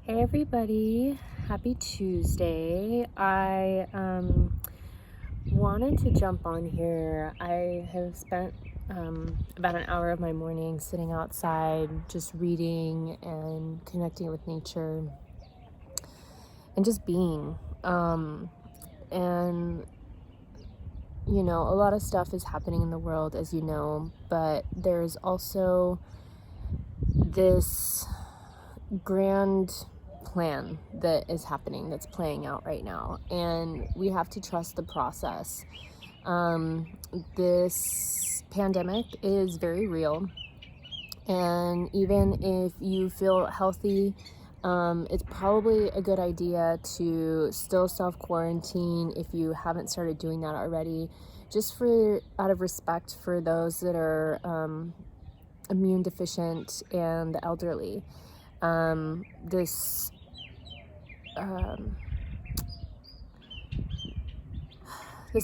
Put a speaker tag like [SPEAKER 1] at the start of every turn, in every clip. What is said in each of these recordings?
[SPEAKER 1] Hey everybody, happy Tuesday. I wanted to jump on here. I have spent about an hour of my morning sitting outside just reading and connecting with nature and just being. And a lot of stuff is happening in the world, as you know, but there's also this grand plan that is happening, that's playing out right now, and we have to trust the process. This pandemic is very real, and even if you feel healthy, it's probably a good idea to still self-quarantine if you haven't started doing that already, just out of respect for those that are immune deficient and the elderly. This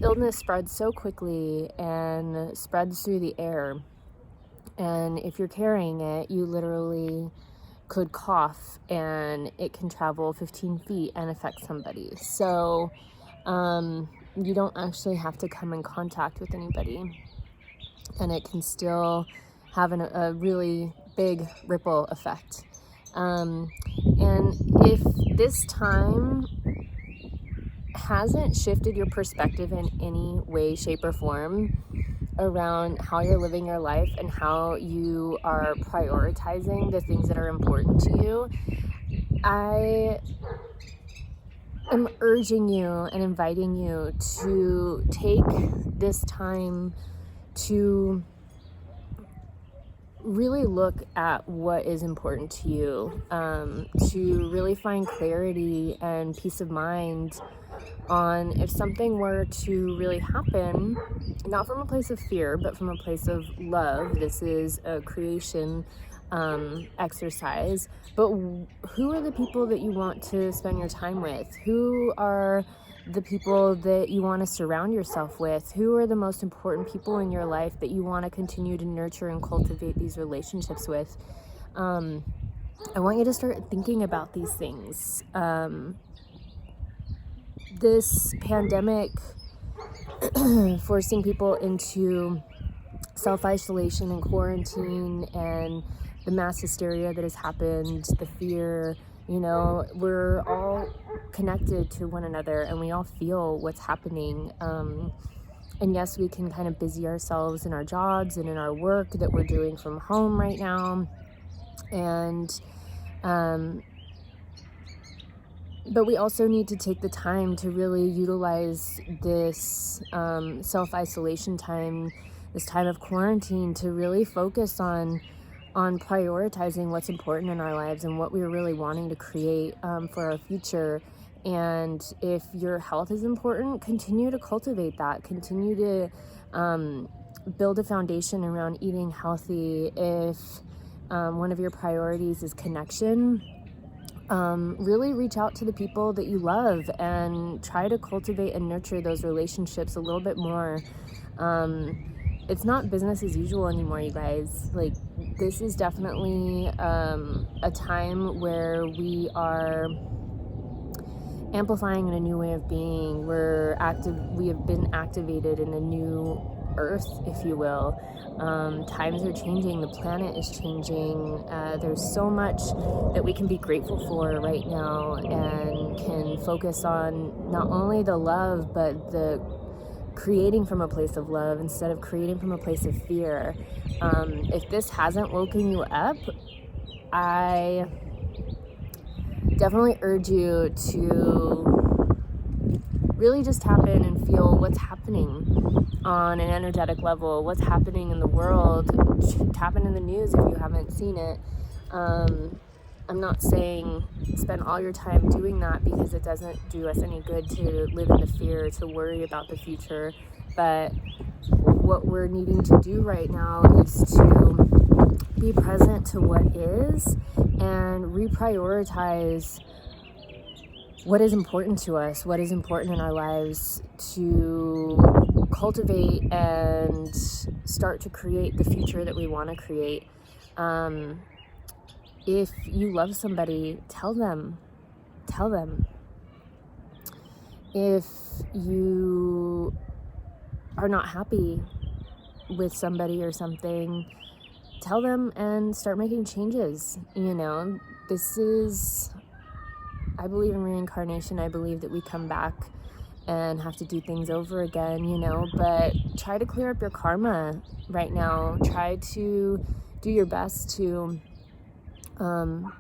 [SPEAKER 1] illness spreads so quickly and spreads through the air, and if you're carrying it, you literally could cough and it can travel 15 feet and affect somebody. So you don't actually have to come in contact with anybody, and it can still have a really big ripple effect. And if this time hasn't shifted your perspective in any way, shape, or form around how you're living your life and how you are prioritizing the things that are important to you, I am urging you and inviting you to take this time to really look at what is important to you, to really find clarity and peace of mind on if something were to really happen, not from a place of fear, but from a place of love. This is a creation exercise, but who are the people that you want to spend your time with? Who are the people that you want to surround yourself with? Who are the most important people in your life that you want to continue to nurture and cultivate these relationships with? I want you to start thinking about these things. This pandemic forcing people into self-isolation and quarantine, and the mass hysteria that has happened, the fear, we're all connected to one another and we all feel what's happening. And yes, we can kind of busy ourselves in our jobs and in our work that we're doing from home right now. And but we also need to take the time to really utilize this self-isolation time, this time of quarantine, to really focus on prioritizing what's important in our lives and what we're really wanting to create for our future. And if your health is important, continue to cultivate that. Continue to build a foundation around eating healthy. If one of your priorities is connection, really reach out to the people that you love and try to cultivate and nurture those relationships a little bit more. It's not business as usual anymore, you guys. Like, this is definitely a time where we are amplifying in a new way of being. We have been activated in a new earth, if you will. Times are changing, the planet is changing. There's so much that we can be grateful for right now, and can focus on not only the love, but the creating from a place of love instead of creating from a place of fear. If this hasn't woken you up, I definitely urge you to really just tap in and feel what's happening on an energetic level, what's happening in the world. Tap into the news if you haven't seen it. I'm not saying spend all your time doing that, because it doesn't do us any good to live in the fear, to worry about the future. But what we're needing to do right now is to be present to what is and reprioritize what is important to us, what is important in our lives, to cultivate and start to create the future that we want to create. If you love somebody, tell them. Tell them. If you are not happy with somebody or something, tell them and start making changes. This is, I believe in reincarnation. I believe that we come back and have to do things over again, but try to clear up your karma right now. Try to do your best to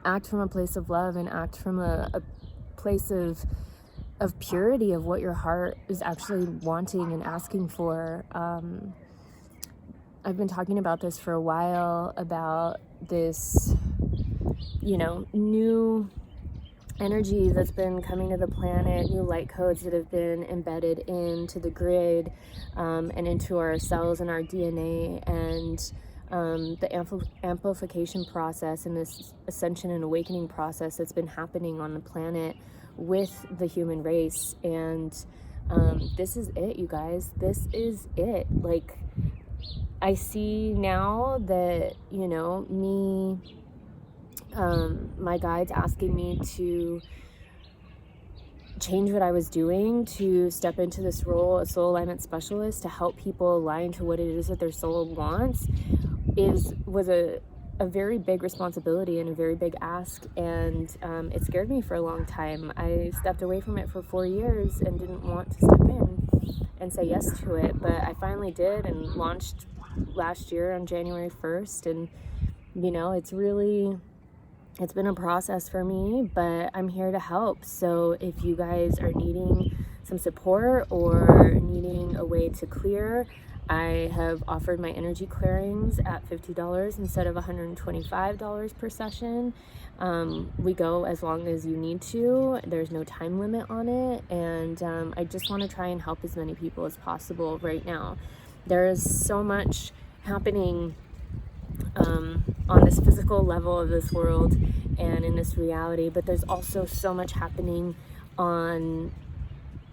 [SPEAKER 1] act from a place of love and act from a place of purity of what your heart is actually wanting and asking for. I've been talking about this for a while, about this, new energy that's been coming to the planet, new light codes that have been embedded into the grid and into our cells and our DNA, and the amplification process and this ascension and awakening process that's been happening on the planet with the human race. And this is it, you guys. This is it. Like, I see now that, my guides asking me to change what I was doing, to step into this role as soul alignment specialist, to help people align to what it is that their soul wants, was a very big responsibility and a very big ask. And it scared me for a long time. I stepped away from it for 4 years and didn't want to step in and say yes to it, but I finally did and launched last year on January 1st. And it's been a process for me, but I'm here to help. So if you guys are needing some support or needing a way to clear, I have offered my energy clearings at $50 instead of $125 per session. We go as long as you need to. There's no time limit on it. And I just want to try and help as many people as possible right now. There is so much happening on this physical level of this world and in this reality, but there's also so much happening on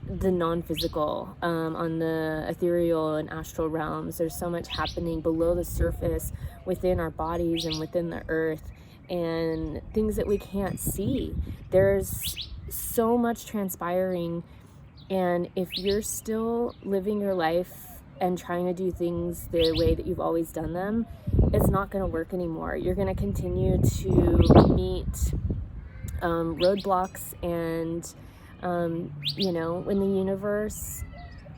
[SPEAKER 1] the non-physical, on the ethereal and astral realms. There's so much happening below the surface within our bodies and within the earth, and things that we can't see. There's so much transpiring, and if you're still living your life and trying to do things the way that you've always done them, it's not going to work anymore. You're going to continue to meet roadblocks, and when the universe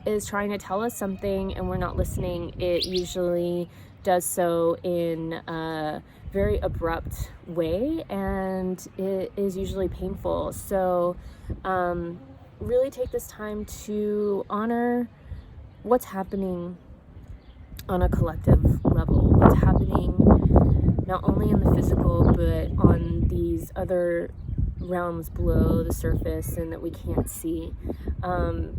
[SPEAKER 1] is trying to tell us something and we're not listening, it usually does so in a very abrupt way, and it is usually painful. So really take this time to honor what's happening on a collective level, what's happening not only in the physical but on these other realms below the surface and that we can't see.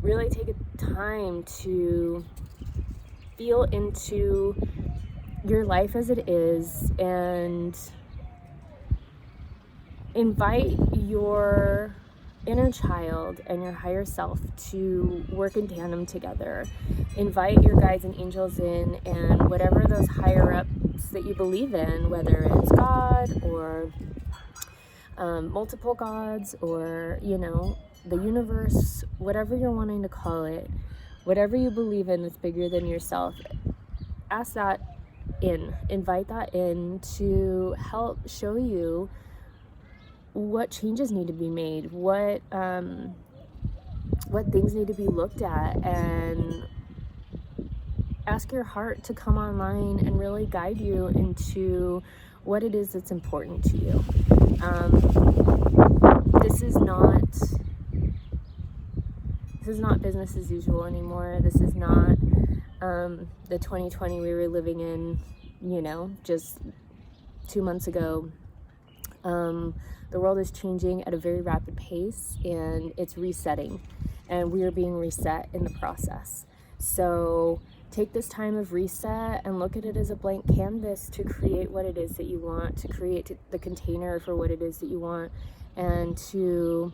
[SPEAKER 1] Really take a time to feel into your life as it is and invite your inner child and your higher self to work in tandem together. Invite your guides and angels in, and whatever those higher ups that you believe in, whether it's God or multiple gods or the universe, whatever you're wanting to call it, whatever you believe in that's bigger than yourself, ask that in, invite that in to help show you what changes need to be made, what things need to be looked at, and ask your heart to come online and really guide you into what it is that's important to you. This is not business as usual anymore. This is not the 2020 we were living in, just 2 months ago. The world is changing at a very rapid pace, and it's resetting, and we are being reset in the process. So take this time of reset and look at it as a blank canvas to create what it is that you want, to create the container for what it is that you want, and to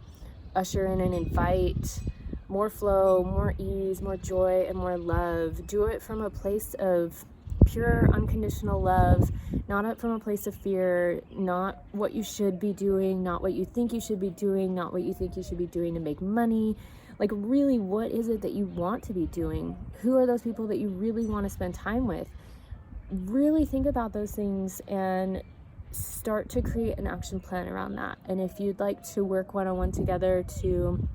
[SPEAKER 1] usher in and invite more flow, more ease, more joy, and more love. Do it from a place of pure unconditional love, not from a place of fear, not what you should be doing, not what you think you should be doing, not what you think you should be doing to make money. Like, really, what is it that you want to be doing? Who are those people that you really want to spend time with? Really think about those things and start to create an action plan around that. And if you'd like to work one-on-one together to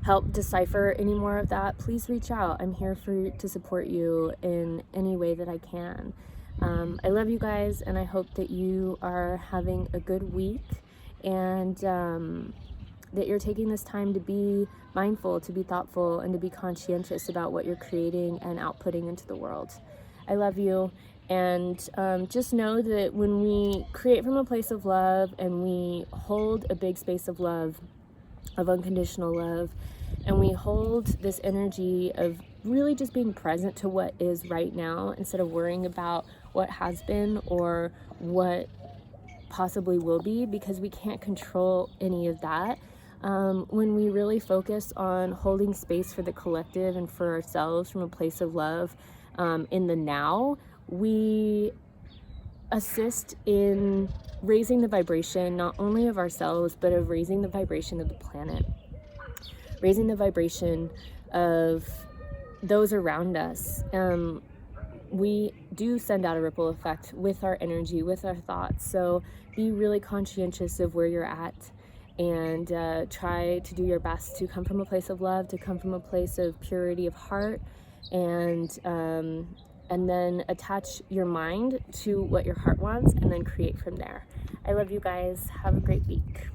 [SPEAKER 1] help decipher any more of that, please reach out. I'm here to support you in any way that I can. I love you guys, and I hope that you are having a good week, and that you're taking this time to be mindful, to be thoughtful, and to be conscientious about what you're creating and outputting into the world. I love you, and just know that when we create from a place of love and we hold a big space of love, of unconditional love, and we hold this energy of really just being present to what is right now instead of worrying about what has been or what possibly will be, because we can't control any of that. When we really focus on holding space for the collective and for ourselves from a place of love in the now, we assist in raising the vibration not only of ourselves, but of raising the vibration of the planet, raising the vibration of those around us. We do send out a ripple effect with our energy, with our thoughts. So be really conscientious of where you're at, and try to do your best to come from a place of love, to come from a place of purity of heart, and then attach your mind to what your heart wants and then create from there. I love you guys. Have a great week.